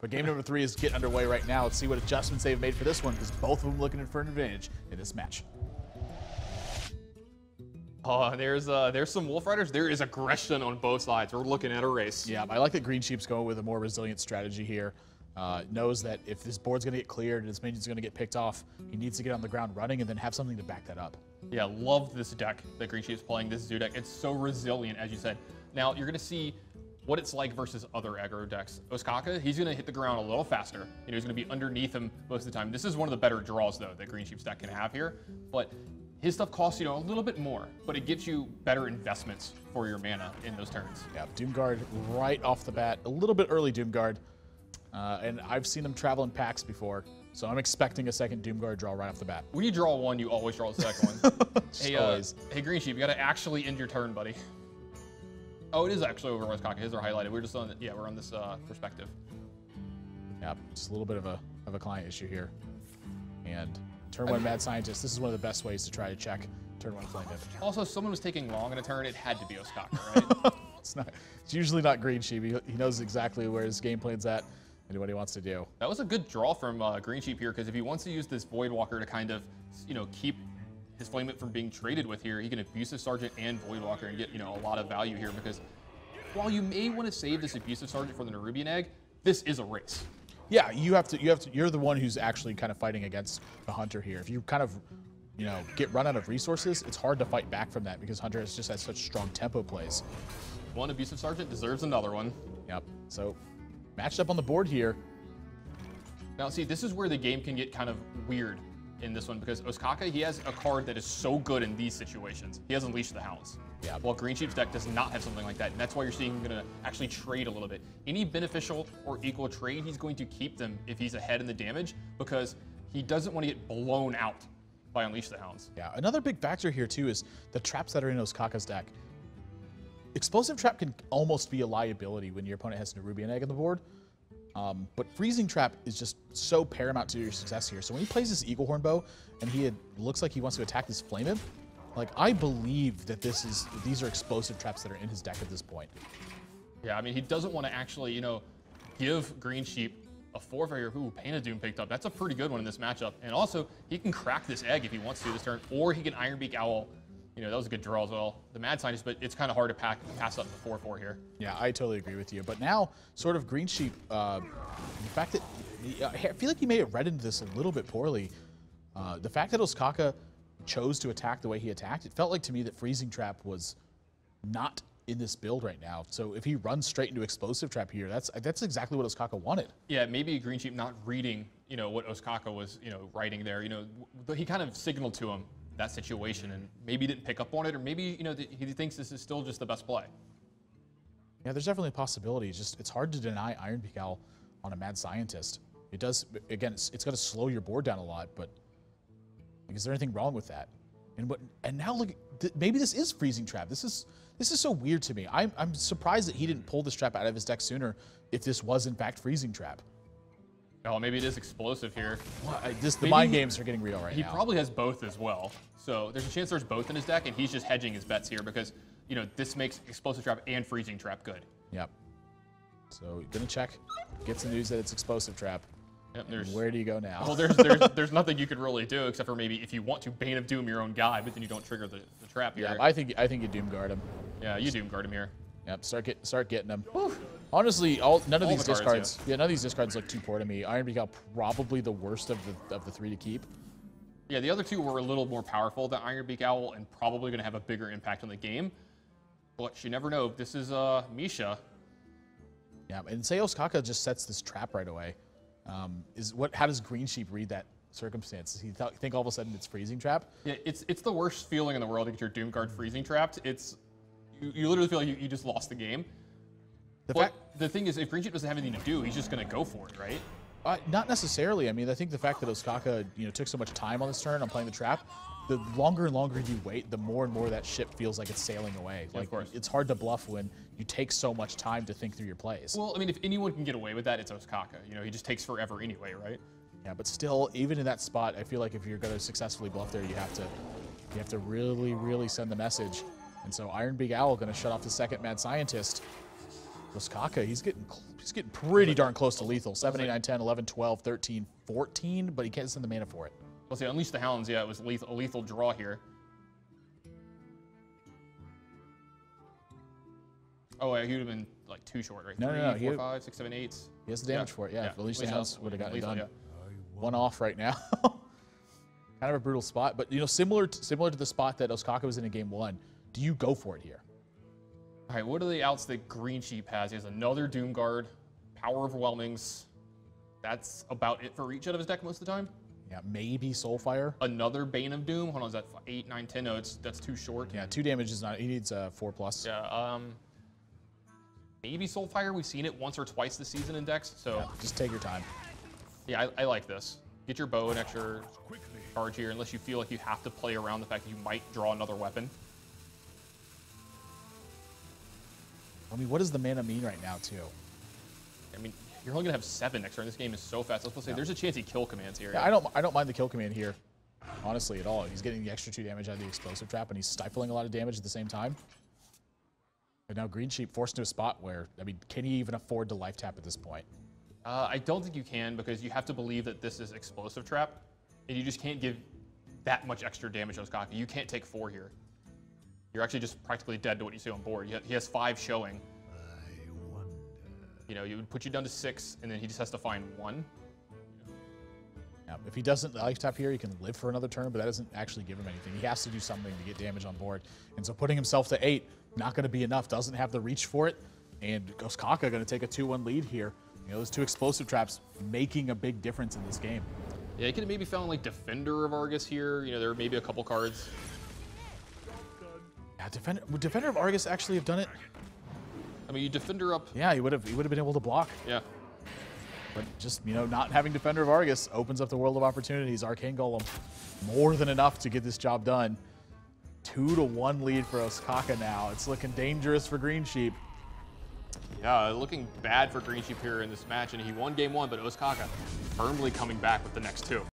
But game number 3 is getting underway right now. Let's see what adjustments they've made for this one, because both of them looking for an advantage in this match. There's some Wolf Riders. There is aggression on both sides. We're looking at a race. Yeah, I like that Greensheep's going with a more resilient strategy here. Knows that if this board's going to get cleared and his minion's going to get picked off, he needs to get on the ground running and then have something to back that up. Yeah, love this deck that Greensheep's playing, this Zoo deck. It's so resilient, as you said. Now, you're going to see what it's like versus other aggro decks. Ostkaka, he's going to hit the ground a little faster. You know, he's going to be underneath him most of the time. This is one of the better draws, though, that Greensheep's deck can have here. But his stuff costs, you know, a little bit more, but it gives you better investments for your mana in those turns. Yeah, Doomguard right off the bat. A little bit early Doomguard. And I've seen them travel in packs before, so I'm expecting a second Doomguard draw right off the bat. When you draw one, you always draw the second one. Always. Hey, Greensheep, you got to actually end your turn, buddy. Oh, it is actually over Ostkaka. His are highlighted. We're just on, we're on this perspective. Yeah, just a little bit of a client issue here. And turn 1 Mad Scientist, this is one of the best ways to try to check turn 1 Flame Whip. Also, if someone was taking long in a turn, it had to be Ostkaka, right? It's usually not Greensheep. He knows exactly where his game plan's at and what he wants to do. That was a good draw from Greensheep here, because if he wants to use this Voidwalker to kind of, you know, keep his Flame Whip from being traded with here, he can Abusive Sergeant and Voidwalker and get, you know, a lot of value here, because while you may want to save this Abusive Sergeant for the Nerubian Egg, this is a race. Yeah, you're the one who's actually kind of fighting against the Hunter here. If you kind of, you know, get run out of resources, it's hard to fight back from that, because Hunter has just had such strong tempo plays. One Abusive Sergeant deserves another one. Yep, so matched up on the board here. Now, see, this is where the game can get kind of weird in this one, because Ostkaka, he has a card that is so good in these situations. He has Unleash the Hounds. Yeah. While Greensheep's deck does not have something like that, and that's why you're seeing him going to actually trade a little bit. Any beneficial or equal trade, he's going to keep them if he's ahead in the damage, because he doesn't want to get blown out by Unleash the Hounds. Yeah, another big factor here, too, is the traps that are in Ostkaka's deck. Explosive Trap can almost be a liability when your opponent has Nerubian Egg on the board. But Freezing Trap is just so paramount to your success here. So when he plays this Eagle Horn Bow and looks like he wants to attack this Flame Imp, like, I believe that these are explosive traps that are in his deck at this point. Yeah, I mean, he doesn't want to actually, you know, give Greensheep a 4 here. Ooh, Pain of Doom picked up. That's a pretty good one in this matchup. And also, he can crack this egg if he wants to this turn, or he can Ironbeak Owl. You know, that was a good draw as well. The Mad Scientist, but it's kind of hard to pass up the 4-4 here. Yeah, I totally agree with you. But now, sort of Greensheep, the fact that I feel like he may have read into this a little bit poorly. The fact that Ostkaka chose to attack the way he attacked, it felt like to me that Freezing Trap was not in this build right now. So if he runs straight into Explosive Trap here, that's exactly what Ostkaka wanted. Yeah, maybe Greensheep not reading, you know, what Ostkaka was, you know, writing there. You know, he kind of signaled to him that situation, and maybe didn't pick up on it, or maybe, you know, he thinks this is still just the best play. Yeah, there's definitely a possibility. It's hard to deny Ironbeak Owl on a Mad Scientist. It does, again, it's going to slow your board down a lot, but like, is there anything wrong with that? And now look, maybe this is Freezing Trap. This is so weird to me. I'm surprised that he didn't pull this trap out of his deck sooner if this was in fact Freezing Trap. Oh, maybe it is explosive here. Well, the mind games are getting real right now. He probably has both as well. So there's a chance there's both in his deck, and he's just hedging his bets here because, you know, this makes Explosive Trap and Freezing Trap good. Yep. So gonna check. Gets the news that it's Explosive Trap. Yep, where do you go now? Well, there's nothing you could really do except for maybe if you want to Bane of Doom your own guy, but then you don't trigger the trap here. Yeah, I think you Doom Guard him. Yeah, you Doom Guard him here. Yep, start getting them. Honestly, none of these discards. Yeah, none of these discards look too poor to me. Ironbeak Owl probably the worst of the 3 to keep. Yeah, the other 2 were a little more powerful than Ironbeak Owl and probably going to have a bigger impact on the game. But you never know. This is Misha. Yeah, and say Ostkaka just sets this trap right away. How does Greensheep read that circumstance? Does he think all of a sudden it's Freezing Trap? Yeah, it's the worst feeling in the world to get your Doom Guard Freezing Trapped. You literally feel like you just lost the game. The thing is, if Greensheep doesn't have anything to do, he's just going to go for it, right? Not necessarily. I mean, I think the fact that Ostkaka, you know, took so much time on this turn on playing the trap, the longer and longer you wait, the more and more that ship feels like it's sailing away. Yeah, like, of course. It's hard to bluff when you take so much time to think through your plays. Well, I mean, if anyone can get away with that, it's Ostkaka. You know, he just takes forever anyway, right? Yeah, but still, even in that spot, I feel like if you're going to successfully bluff there, you have to really, really send the message. And so Ironbeak Owl going to shut off the second Mad Scientist. Ostkaka, he's getting pretty darn close to lethal. 7, 8, 9, 10, 11, 12, 13, 14, but he can't send the mana for it. Let's see, Unleash the Hounds, yeah, it was a lethal draw here. Oh, yeah, he would have been like too short, right? No. 3, 4, 5, 6, 7, 8. He has the damage for it, yeah. Unleash the Hounds would have gotten it done. Yeah. One off right now. Kind of a brutal spot, but similar to the spot that Ostkaka was in game 1. Do you go for it here? All right, what are the outs that Greensheep has? He has another Doom Guard, Power Overwhelmings. That's about it for each out of his deck most of the time. Yeah, maybe Soulfire. Another Bane of Doom. Hold on, is that 8, 9, 10? No, that's too short. Yeah, 2 damage is not. He needs 4+. Yeah. Maybe Soulfire. We've seen it once or twice this season in decks. So yeah, just take your time. Yeah, I like this. Get your bow an extra charge here, unless you feel like you have to play around the fact that you might draw another weapon. I mean, what does the mana mean right now, too? I mean, you're only gonna have 7 next turn. This game is so fast. I was supposed to say, there's a chance he kill commands here. Yeah, I don't mind the kill command here, honestly, at all. He's getting the extra 2 damage out of the explosive trap, and he's stifling a lot of damage at the same time. But now Greensheep forced into a spot where, I mean, can he even afford to life tap at this point? I don't think you can, because you have to believe that this is explosive trap, and you just can't give that much extra damage to Ostkaka. You can't take 4 here. You're actually just practically dead to what you see on board. He has 5 showing. You know, it would put you down to 6, and then he just has to find 1. Yeah, if he doesn't life tap here, he can live for another turn, but that doesn't actually give him anything. He has to do something to get damage on board. And so putting himself to 8, not going to be enough. Doesn't have the reach for it. And Ostkaka going to take a 2-1 lead here. You know, those 2 explosive traps making a big difference in this game. Yeah, he could have maybe found like Defender of Argus here. You know, there are maybe a couple cards. Yeah, would Defender of Argus actually have done it? I mean, you Defender up. Yeah, he would have been able to block. Yeah. But just, you know, not having Defender of Argus opens up the world of opportunities. Arcane Golem, more than enough to get this job done. 2-1 lead for Ostkaka now. It's looking dangerous for Greensheep. Yeah, looking bad for Greensheep here in this match, and he won game 1, but Ostkaka firmly coming back with the next 2.